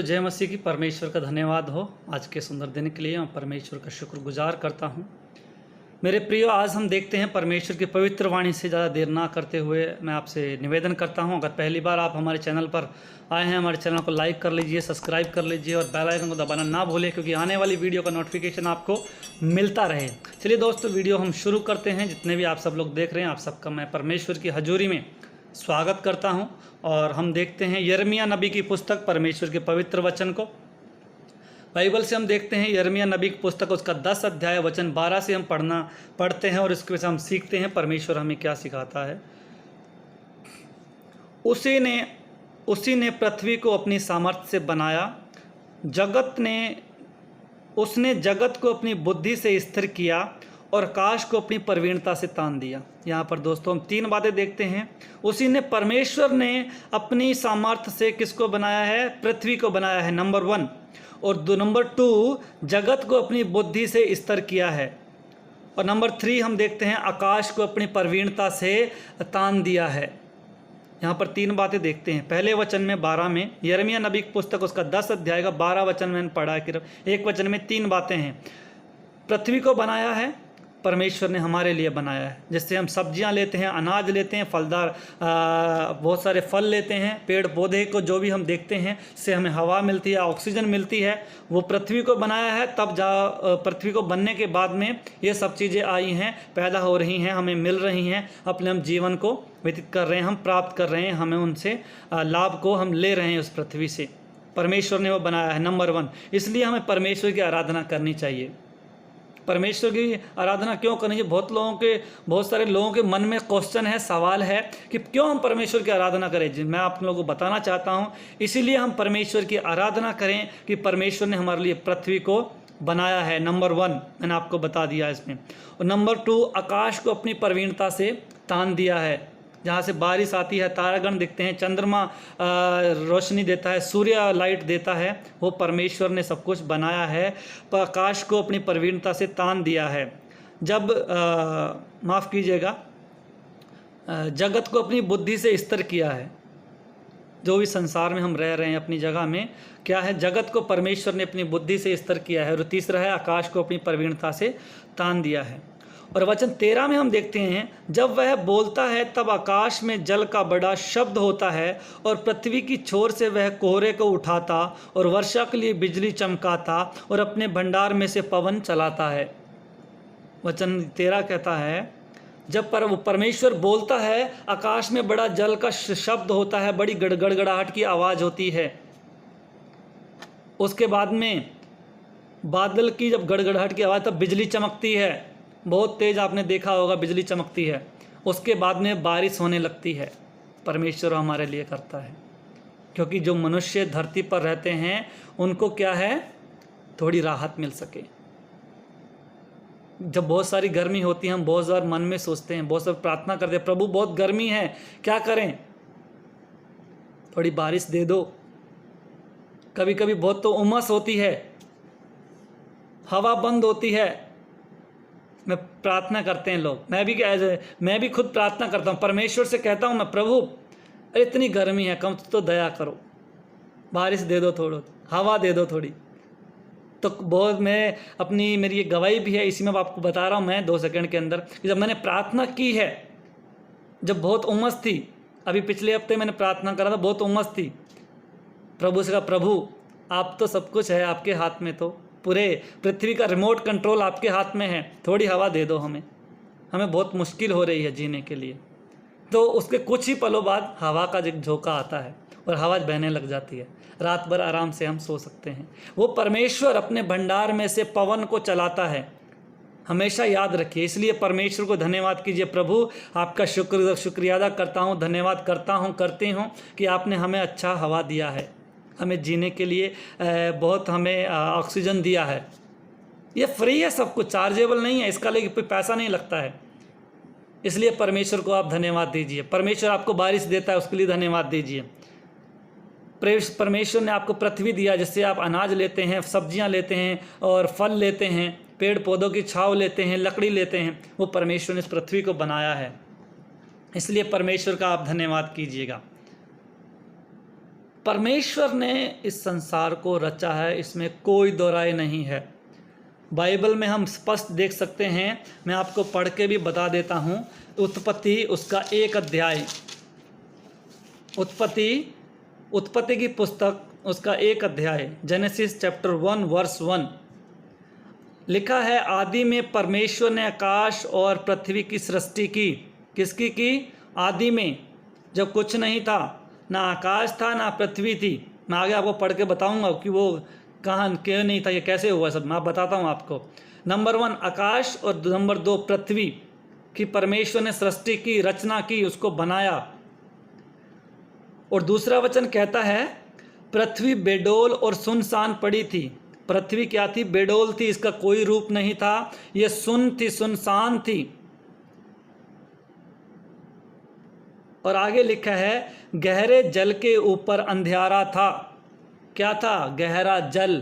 जय मसीह की। परमेश्वर का धन्यवाद हो आज के सुंदर दिन के लिए। मैं परमेश्वर का शुक्रगुजार करता हूँ। मेरे प्रियो, आज हम देखते हैं परमेश्वर की पवित्र वाणी से ज़्यादा देर ना करते हुए मैं आपसे निवेदन करता हूँ, अगर पहली बार आप हमारे चैनल पर आए हैं, हमारे चैनल को लाइक कर लीजिए, सब्सक्राइब कर लीजिए और बेल आइकन को दबाना ना भूलें, क्योंकि आने वाली वीडियो का नोटिफिकेशन आपको मिलता रहे। चलिए दोस्तों, वीडियो हम शुरू करते हैं। जितने भी आप सब लोग देख रहे हैं, आप सबका मैं परमेश्वर की हजूरी में स्वागत करता हूं। और हम देखते हैं यिर्मयाह नबी की पुस्तक, परमेश्वर के पवित्र वचन को। बाइबल से हम देखते हैं यिर्मयाह नबी की पुस्तक, उसका 10 अध्याय वचन 12 से हम पढ़ते हैं और इसके वजह से हम सीखते हैं परमेश्वर हमें क्या सिखाता है। उसी ने पृथ्वी को अपनी सामर्थ्य से बनाया, उसने जगत को अपनी बुद्धि से स्थिर किया और आकाश को अपनी प्रवीणता से तान दिया। यहाँ पर दोस्तों हम 3 बातें देखते हैं। उसी ने, परमेश्वर ने अपनी सामर्थ्य से किसको बनाया है? पृथ्वी को बनाया है, नंबर 1। और नंबर 2, जगत को अपनी बुद्धि से स्थिर किया है। और नंबर 3 हम देखते हैं, आकाश को अपनी प्रवीणता से तान दिया है। यहाँ पर 3 बातें देखते हैं। पहले वचन में 12 में, यिर्मयाह नबी की पुस्तक उसका 10 अध्याय का 12 वचन मैंने पढ़ा कि एक वचन में 3 बातें हैं। पृथ्वी को बनाया है, परमेश्वर ने हमारे लिए बनाया है, जिससे हम सब्जियां लेते हैं, अनाज लेते हैं, फलदार बहुत सारे फल लेते हैं, पेड़ पौधे को जो भी हम देखते हैं उससे हमें हवा मिलती है, ऑक्सीजन मिलती है। वो पृथ्वी को बनाया है, तब पृथ्वी को बनने के बाद में ये सब चीज़ें आई हैं, पैदा हो रही हैं, हमें मिल रही हैं, अपने हम जीवन को व्यतीत कर रहे हैं, हम प्राप्त कर रहे हैं, हमें उनसे लाभ को हम ले रहे हैं उस पृथ्वी से। परमेश्वर ने वो बनाया है, नंबर 1। इसलिए हमें परमेश्वर की आराधना करनी चाहिए। परमेश्वर की आराधना क्यों करनी चाहिए? बहुत सारे लोगों के मन में क्वेश्चन है, सवाल है कि क्यों हम परमेश्वर की आराधना करें। मैं आप लोगों को बताना चाहता हूँ, इसीलिए हम परमेश्वर की आराधना करें कि परमेश्वर ने हमारे लिए पृथ्वी को बनाया है, नंबर 1 मैंने आपको बता दिया इसमें। और नंबर 2, आकाश को अपनी प्रवीणता से तान दिया है, जहाँ से बारिश आती है, तारागण दिखते हैं, चंद्रमा रोशनी देता है, सूर्य लाइट देता है, वो परमेश्वर ने सब कुछ बनाया है। पर आकाश को अपनी प्रवीणता से तान दिया है। जब माफ़ कीजिएगा, जगत को अपनी बुद्धि से स्थिर किया है। जो भी संसार में हम रह रहे हैं अपनी जगह में, क्या है? जगत को परमेश्वर ने अपनी बुद्धि से स्थिर किया है। और तीसरा है, आकाश को अपनी प्रवीणता से तान दिया है। और वचन 13 में हम देखते हैं, जब वह बोलता है तब आकाश में जल का बड़ा शब्द होता है और पृथ्वी की छोर से वह कोहरे को उठाता और वर्षा के लिए बिजली चमकाता और अपने भंडार में से पवन चलाता है। वचन 13 कहता है, जब परमेश्वर बोलता है, आकाश में बड़ा जल का शब्द होता है, बड़ी गड़गड़ाहट की आवाज़ होती है। उसके बाद में बादल की जब गड़गड़ाहट की आवाज़, तब बिजली चमकती है, बहुत तेज़ आपने देखा होगा बिजली चमकती है। उसके बाद में बारिश होने लगती है। परमेश्वर हमारे लिए करता है, क्योंकि जो मनुष्य धरती पर रहते हैं उनको क्या है? थोड़ी राहत मिल सके। जब बहुत सारी गर्मी होती है, हम बहुत बार मन में सोचते हैं, बहुत सारी प्रार्थना करते हैं, प्रभु बहुत गर्मी है, क्या करें? थोड़ी बारिश दे दो। कभी कभी बहुत तो उमस होती है, हवा बंद होती है, मैं प्रार्थना करते हैं लोग। मैं भी खुद प्रार्थना करता हूँ, परमेश्वर से कहता हूँ मैं, प्रभु अरे इतनी गर्मी है, कम तो दया करो, बारिश दे दो, थोड़ा हवा दे दो थोड़ी। तो बहुत मेरी ये गवाही भी है, इसी में आपको बता रहा हूँ मैं 2 सेकंड के अंदर, कि जब मैंने प्रार्थना की है, जब बहुत उमस थी, अभी पिछले हफ्ते मैंने प्रार्थना करा था, बहुत उमस थी, प्रभु से कहा, प्रभु आप तो सब कुछ है, आपके हाथ में तो पूरे पृथ्वी का रिमोट कंट्रोल आपके हाथ में है, थोड़ी हवा दे दो हमें बहुत मुश्किल हो रही है जीने के लिए। तो उसके कुछ ही पलों बाद हवा का झोंका आता है और हवा बहने लग जाती है, रात भर आराम से हम सो सकते हैं। वो परमेश्वर अपने भंडार में से पवन को चलाता है, हमेशा याद रखिए। इसलिए परमेश्वर को धन्यवाद कीजिए, प्रभु आपका शुक्रिया अदा करता हूँ, धन्यवाद करती हूँ कि आपने हमें अच्छा हवा दिया है, हमें जीने के लिए बहुत हमें ऑक्सीजन दिया है। ये फ्री है, सब कुछ चार्जेबल नहीं है, इसका लिए कोई पैसा नहीं लगता है। इसलिए परमेश्वर को आप धन्यवाद दीजिए। परमेश्वर आपको बारिश देता है, उसके लिए धन्यवाद दीजिए। परमेश्वर ने आपको पृथ्वी दिया, जिससे आप अनाज लेते हैं, सब्जियां लेते हैं और फल लेते हैं, पेड़ पौधों की छांव लेते हैं, लकड़ी लेते हैं। वो परमेश्वर ने इस पृथ्वी को बनाया है, इसलिए परमेश्वर का आप धन्यवाद कीजिएगा। परमेश्वर ने इस संसार को रचा है, इसमें कोई दो राय नहीं है। बाइबल में हम स्पष्ट देख सकते हैं, मैं आपको पढ़ के भी बता देता हूँ। उत्पत्ति उसका 1 अध्याय, उत्पत्ति की पुस्तक उसका 1 अध्याय, जेनेसिस चैप्टर 1 वर्स 1 लिखा है, आदि में परमेश्वर ने आकाश और पृथ्वी की सृष्टि की। किसकी की? आदि में, जब कुछ नहीं था, ना आकाश था ना पृथ्वी थी। मैं आगे आपको पढ़ के बताऊंगा कि वो कहाँ क्यों नहीं था, ये कैसे हुआ, सब मैं बताता हूँ आपको। नंबर 1 आकाश और नंबर 2 पृथ्वी की परमेश्वर ने सृष्टि की, रचना की, उसको बनाया। और दूसरा वचन कहता है पृथ्वी बेडोल और सुनसान पड़ी थी। पृथ्वी क्या थी? बेडोल थी, इसका कोई रूप नहीं था, ये सुन थी, सुनसान थी। और आगे लिखा है गहरे जल के ऊपर अंधियारा था। क्या था? गहरा जल।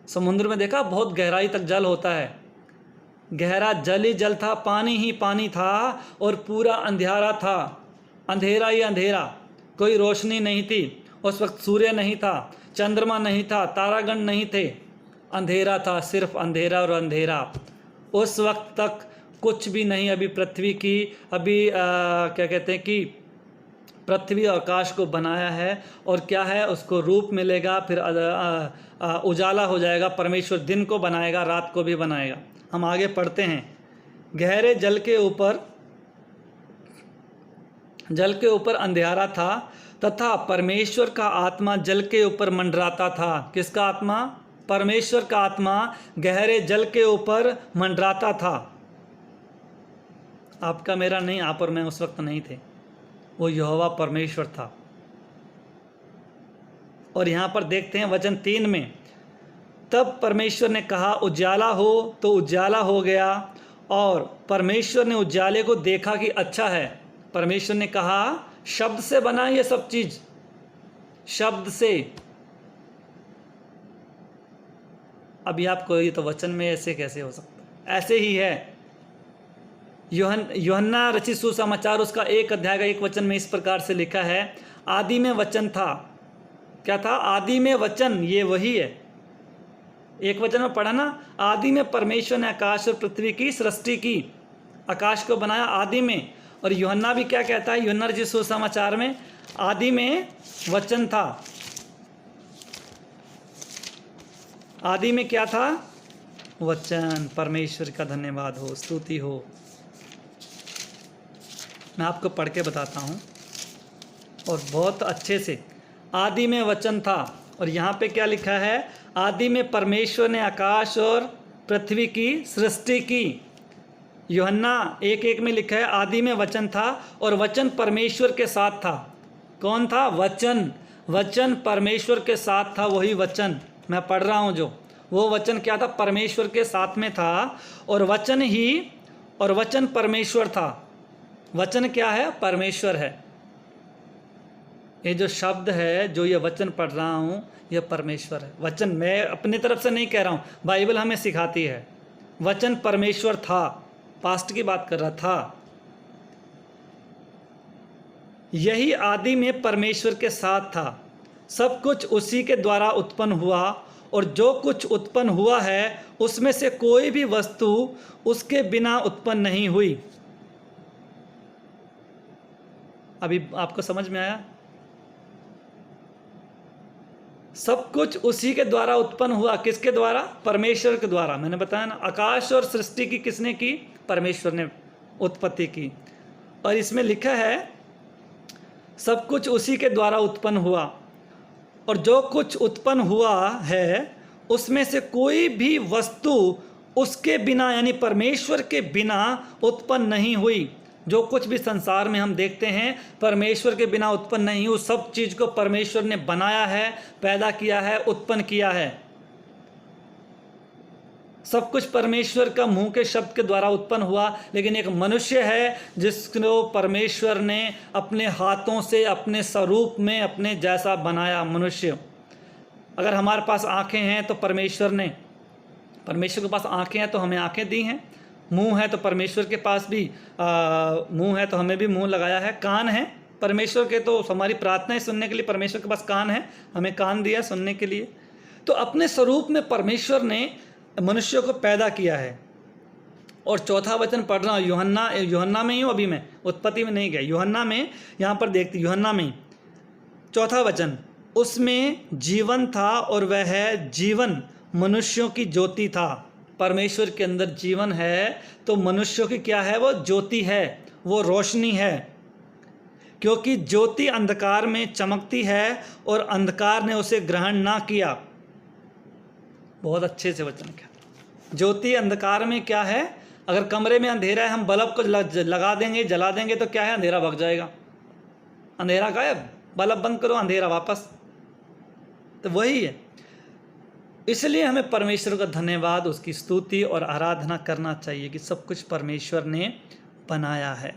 समुद्र में देखा बहुत गहराई तक जल होता है, गहरा जल ही जल था, पानी ही पानी था और पूरा अंधियारा था, अंधेरा ही अंधेरा, कोई रोशनी नहीं थी। उस वक्त सूर्य नहीं था, चंद्रमा नहीं था, तारागण नहीं थे, अंधेरा था, सिर्फ अंधेरा और अंधेरा। उस वक्त तक कुछ भी नहीं। अभी पृथ्वी की क्या कहते हैं कि पृथ्वी और आकाश को बनाया है, और क्या है, उसको रूप मिलेगा, फिर उजाला हो जाएगा। परमेश्वर दिन को बनाएगा, रात को भी बनाएगा। हम आगे पढ़ते हैं। गहरे जल के ऊपर अंधेरा था तथा परमेश्वर का आत्मा जल के ऊपर मंडराता था। किसका आत्मा? परमेश्वर का आत्मा गहरे जल के ऊपर मंडराता था। आपका मेरा नहीं, आप और मैं उस वक्त नहीं थे, वो यहोवा परमेश्वर था। और यहाँ पर देखते हैं वचन 3 में, तब परमेश्वर ने कहा उजाला हो, तो उजाला हो गया। और परमेश्वर ने उजाले को देखा कि अच्छा है। परमेश्वर ने कहा, शब्द से बना ये सब चीज, शब्द से। अभी आपको ये तो वचन में ऐसे कैसे हो सकता है? ऐसे ही है। यूहन्ना रचित सुसमाचार उसका 1 अध्याय का 1 वचन में इस प्रकार से लिखा है, आदि में वचन था। क्या था? आदि में वचन, ये वही है। 1 वचन में पढ़ा ना, आदि में परमेश्वर ने आकाश और पृथ्वी की सृष्टि की, आकाश को बनाया आदि में। और यूहन्ना भी क्या कहता है? यूहन्ना रचित सुसमाचार में आदि में वचन था। आदि में क्या था? वचन। परमेश्वर का धन्यवाद हो, स्तुति हो। मैं आपको पढ़ के बताता हूँ और बहुत अच्छे से। आदि में वचन था, और यहाँ पे क्या लिखा है? आदि में परमेश्वर ने आकाश और पृथ्वी की सृष्टि की। यूहन्ना 1:1 में लिखा है, आदि में वचन था और वचन परमेश्वर के साथ था। कौन था? वचन। वचन परमेश्वर के साथ था, वही वचन मैं पढ़ रहा हूँ जो, वो वचन क्या था? परमेश्वर के साथ में था, और वचन परमेश्वर था। वचन क्या है? परमेश्वर है। ये जो शब्द है, जो ये वचन पढ़ रहा हूँ, ये परमेश्वर है। वचन मैं अपनी तरफ से नहीं कह रहा हूँ, बाइबल हमें सिखाती है। वचन परमेश्वर था, पास्ट की बात कर रहा था। यही आदि में परमेश्वर के साथ था। सब कुछ उसी के द्वारा उत्पन्न हुआ, और जो कुछ उत्पन्न हुआ है उसमें से कोई भी वस्तु उसके बिना उत्पन्न नहीं हुई। अभी आपको समझ में आया? सब कुछ उसी के द्वारा उत्पन्न हुआ। किसके द्वारा? परमेश्वर के द्वारा। मैंने बताया ना, आकाश और सृष्टि की किसने की? परमेश्वर ने उत्पत्ति की। और इसमें लिखा है सब कुछ उसी के द्वारा उत्पन्न हुआ, और जो कुछ उत्पन्न हुआ है उसमें से कोई भी वस्तु उसके बिना, यानी परमेश्वर के बिना उत्पन्न नहीं हुई। जो कुछ भी संसार में हम देखते हैं परमेश्वर के बिना उत्पन्न नहीं हुई। सब चीज़ को परमेश्वर ने बनाया है, पैदा किया है, उत्पन्न किया है। सब कुछ परमेश्वर का मुंह के शब्द के द्वारा उत्पन्न हुआ। लेकिन एक मनुष्य है जिसको परमेश्वर ने अपने हाथों से, अपने स्वरूप में, अपने जैसा बनाया। मनुष्य, अगर हमारे पास आंखें हैं तो परमेश्वर के पास आंखें हैं तो हमें आंखें दी हैं। मुंह है तो परमेश्वर के पास भी मुंह है तो हमें भी मुंह लगाया है। कान है परमेश्वर के तो हमारी प्रार्थनाएं सुनने के लिए परमेश्वर के पास कान है, हमें कान दिया सुनने के लिए। तो अपने स्वरूप में परमेश्वर ने मनुष्य को पैदा किया है। और चौथा वचन पढ़ रहा हूँ, यूहन्ना में ही हूँ, अभी मैं उत्पत्ति में नहीं गया, यूहन्ना में, यहाँ पर देखते यूहन्ना में चौथा वचन, उसमें जीवन था और वह जीवन मनुष्यों की ज्योति था। परमेश्वर के अंदर जीवन है तो मनुष्यों की क्या है, वो ज्योति है, वो रोशनी है, क्योंकि ज्योति अंधकार में चमकती है और अंधकार ने उसे ग्रहण ना किया। बहुत अच्छे से वचन क्या, ज्योति अंधकार में क्या है, अगर कमरे में अंधेरा है, हम बल्ब को लगा देंगे, जला देंगे तो क्या है, अंधेरा भग जाएगा, अंधेरा गायब, बल्ब बंद करो अंधेरा वापस। तो वही है, इसलिए हमें परमेश्वर का धन्यवाद, उसकी स्तुति और आराधना करना चाहिए कि सब कुछ परमेश्वर ने बनाया है।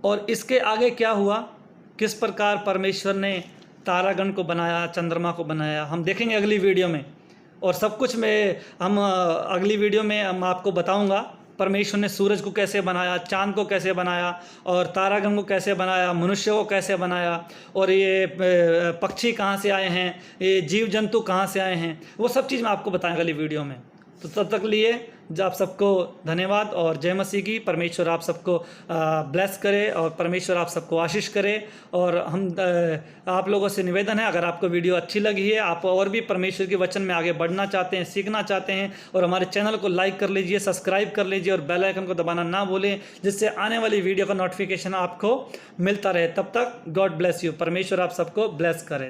और इसके आगे क्या हुआ, किस प्रकार परमेश्वर ने तारागण को बनाया, चंद्रमा को बनाया, हम देखेंगे अगली वीडियो में। और सब कुछ हम अगली वीडियो में हम आपको बताऊंगा परमेश्वर ने सूरज को कैसे बनाया, चांद को कैसे बनाया, और तारागण को कैसे बनाया, मनुष्य को कैसे बनाया, और ये पक्षी कहाँ से आए हैं, ये जीव जंतु कहाँ से आए हैं, वो सब चीज़ मैं आपको बताऊंगा अगली वीडियो में। तो तब तक लिए आप सबको धन्यवाद और जय मसीह की। परमेश्वर आप सबको ब्लेस करे और परमेश्वर आप सबको आशीष करे। और हम आप लोगों से निवेदन है, अगर आपको वीडियो अच्छी लगी है, आप और भी परमेश्वर के वचन में आगे बढ़ना चाहते हैं, सीखना चाहते हैं, और हमारे चैनल को लाइक कर लीजिए, सब्सक्राइब कर लीजिए और बेल आइकन को दबाना ना भूलें, जिससे आने वाली वीडियो का नोटिफिकेशन आपको मिलता रहे। तब तक गॉड ब्लेस यू, परमेश्वर आप सबको ब्लेस करे।